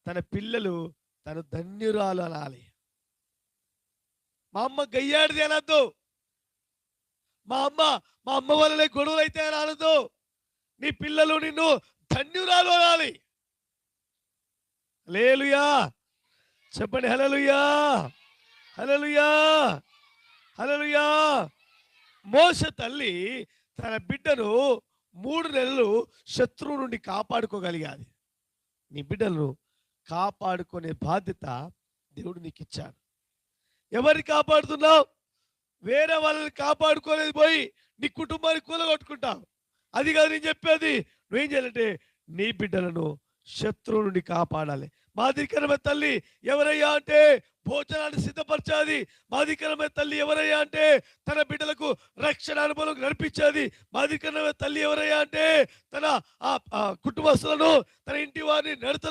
తన పిల్లలు తను ధన్యురాలు అనాలి. మా అమ్మ గయ్యాడిది అనొద్దు. మా అమ్మ మా అమ్మ వల్లనే గొడవలు అయితే అని అనొద్దు. నీ పిల్లలు నిన్ను ధన్యురాలు అనాలి. హల్లెలూయా చెప్పండి. హల్లెలూయా హల్లెలూయా హల్లెలూయా. మోషే తల్లి తన బిడ్డను 3 నెలలు శత్రువు నుండి కాపాడుకోగలిగాది. నీ బిడ్డలను కాపాడుకునే బాధ్యత దేవుడు నీకు ఇచ్చాడు. ఎవరిని కాపాడుతున్నావు? వేరే వాళ్ళని కాపాడుకోలేదు పోయి నీ కుటుంబాన్ని కూలగొట్టుకుంటావు. అది కాదు నేను చెప్పేది. నువ్వేం చేయాలంటే నీ బిడ్డలను శత్రువు నుండి కాపాడాలి. మాదిరికరమైన తల్లి ఎవరయ్యా అంటే భోజనాన్ని సిద్ధపరచాది. మాదిరికరమైన తల్లి ఎవరయ్యా అంటే తన బిడ్డలకు రక్షణ అనుభవం నడిపించేది. మాదిరికరమైన తల్లి ఎవరయ్యా అంటే తన కుటుంబస్తులను, తన ఇంటి వారిని, నడతలను